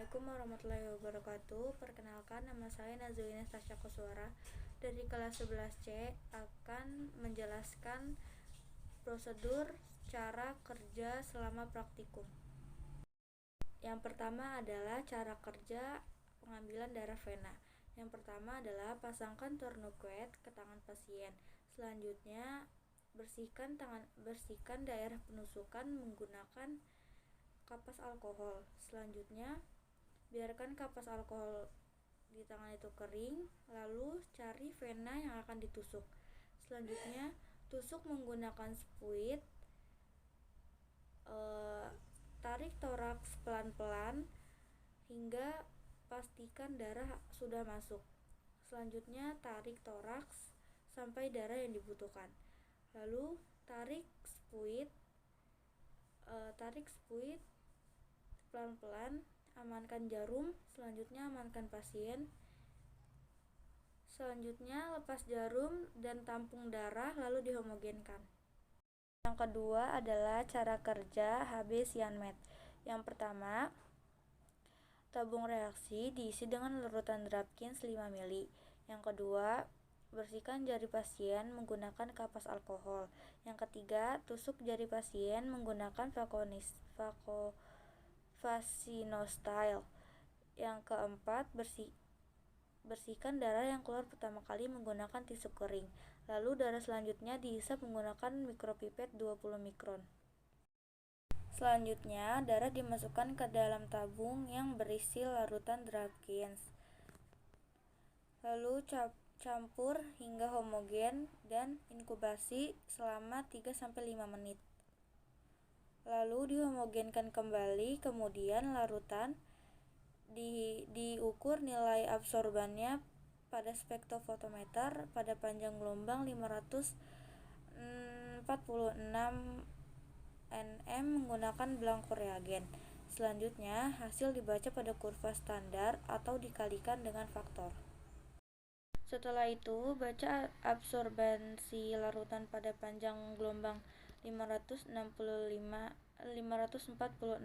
Assalamualaikum warahmatullahi wabarakatuh. Perkenalkan, nama saya Nazulina Tasya Koswara dari kelas 11C akan menjelaskan prosedur cara kerja selama praktikum. Yang pertama adalah cara kerja pengambilan darah vena. Yang pertama adalah pasangkan tourniquet ke tangan pasien. Selanjutnya, bersihkan daerah penusukan menggunakan kapas alkohol. Selanjutnya, biarkan kapas alkohol di tangan itu kering, lalu cari vena yang akan ditusuk. Selanjutnya, tusuk menggunakan spuit. Tarik toraks pelan-pelan hingga pastikan darah sudah masuk. Selanjutnya, tarik toraks sampai darah yang dibutuhkan. Lalu tarik spuit pelan-pelan, amankan jarum. Selanjutnya, amankan pasien. Selanjutnya, lepas jarum dan tampung darah lalu dihomogenkan. Yang kedua adalah cara kerja HB cyanmed. Yang pertama, tabung reaksi diisi dengan larutan Drapkins 5 ml. Yang kedua, bersihkan jari pasien menggunakan kapas alkohol. Yang ketiga, tusuk jari pasien menggunakan vacinostil. Yang keempat, bersihkan darah yang keluar pertama kali menggunakan tisu kering. Lalu darah selanjutnya dihisap menggunakan mikropipet 20 mikron. Selanjutnya, darah dimasukkan ke dalam tabung yang berisi larutan Drapkins. Lalu campur hingga homogen dan inkubasi selama 3-5 menit. Lalu dihomogenkan kembali, kemudian larutan diukur nilai absorbannya pada spektrofotometer pada panjang gelombang 546 nm menggunakan belangko reagen. Selanjutnya, hasil dibaca pada kurva standar atau dikalikan dengan faktor. Setelah itu, baca absorbansi larutan pada panjang gelombang 546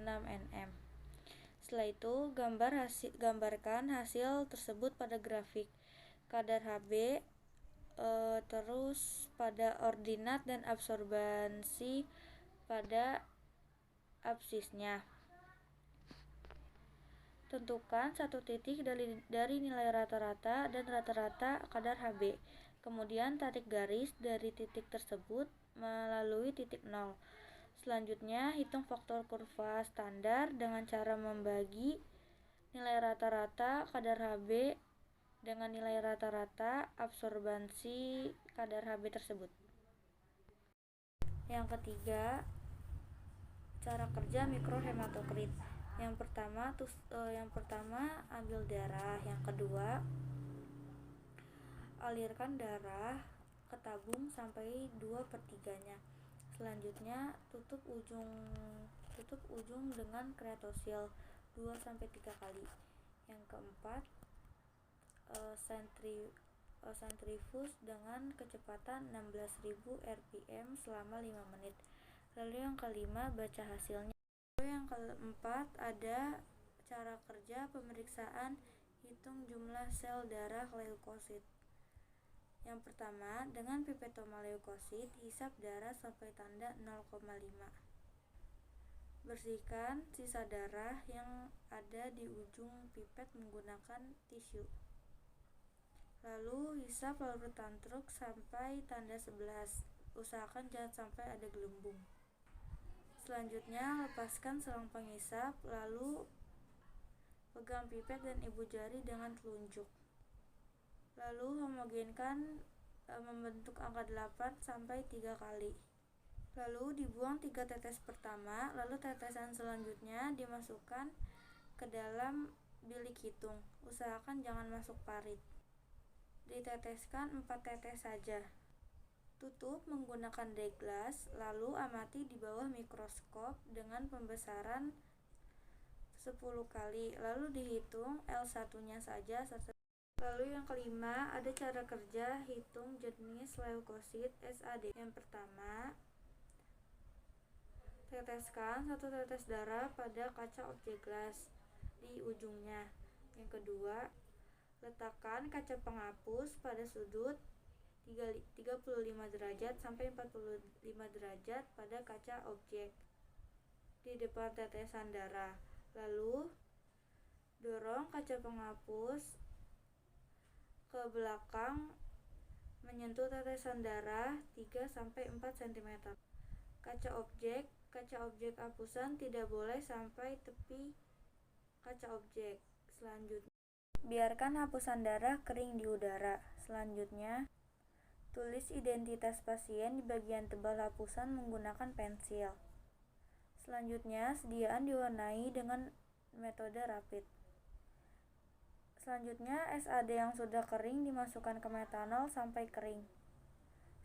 nm. Setelah itu, gambarkan hasil tersebut pada grafik kadar Hb, terus pada ordinat dan absorbansi pada absisnya. Tentukan satu titik dari nilai rata-rata dan rata-rata kadar Hb. Kemudian tarik garis dari titik tersebut melalui titik 0. Selanjutnya, hitung faktor kurva standar dengan cara membagi nilai rata-rata kadar Hb dengan nilai rata-rata absorbansi kadar Hb tersebut. Yang ketiga, cara kerja mikrohematokrit. Yang pertama ambil darah. Yang kedua, alirkan darah ke tabung sampai 2/3-nya. Selanjutnya, tutup ujung dengan kreatosil 2-3 kali. Yang keempat, sentrifuge dengan kecepatan 16.000 rpm selama 5 menit. Lalu yang kelima, baca hasilnya. Lalu yang keempat, ada cara kerja pemeriksaan hitung jumlah sel darah leukosit. Yang pertama, dengan pipetoma leukosit, hisap darah sampai tanda 0,5. Bersihkan sisa darah yang ada di ujung pipet menggunakan tisu. Lalu hisap larutan truk sampai tanda 11. Usahakan jangan sampai ada gelembung. Selanjutnya, lepaskan selang penghisap, lalu pegang pipet dan ibu jari dengan telunjuk. Lalu homogenkan membentuk angka 8-3 kali. Lalu dibuang 3 tetes pertama, lalu tetesan selanjutnya dimasukkan ke dalam bilik hitung. Usahakan jangan masuk parit. Diteteskan 4 tetes saja. Tutup menggunakan D-glass, lalu amati di bawah mikroskop dengan pembesaran 10 kali, lalu dihitung L1-nya saja. Lalu yang kelima, ada cara kerja hitung jenis leukosit SAD. Yang pertama, teteskan 1 tetes darah pada kaca objek gelas. di ujungnya. Yang kedua, letakkan kaca penghapus pada sudut 35 derajat sampai 45 derajat pada kaca objek di depan tetesan darah. Lalu, dorong kaca penghapus ke belakang menyentuh tetesan darah 3-4 cm. Kaca objek hapusan tidak boleh sampai tepi kaca objek. Selanjutnya, biarkan hapusan darah kering di udara. Selanjutnya, tulis identitas pasien di bagian tebal hapusan menggunakan pensil. Selanjutnya, sediaan diwarnai dengan metode rapid. Selanjutnya, SAD yang sudah kering dimasukkan ke metanol sampai kering.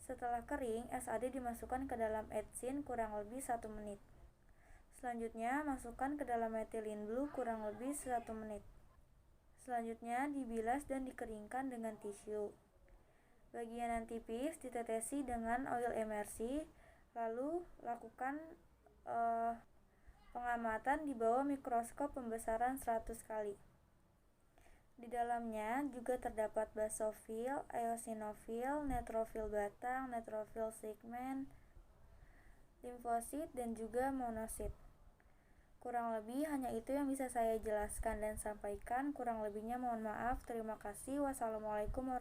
Setelah kering, SAD dimasukkan ke dalam ethzine kurang lebih 1 menit. Selanjutnya, masukkan ke dalam methylene blue kurang lebih 1 menit. Selanjutnya, dibilas dan dikeringkan dengan tisu. Bagian yang tipis ditetesi dengan oil emersi, lalu lakukan pengamatan di bawah mikroskop pembesaran 100 kali. Di dalamnya juga terdapat basofil, eosinofil, neutrofil batang, neutrofil segmen, limfosit, dan juga monosit. Kurang lebih hanya itu yang bisa saya jelaskan dan sampaikan. Kurang lebihnya mohon maaf. Terima kasih. Wassalamualaikum warahmatullahi wabarakatuh.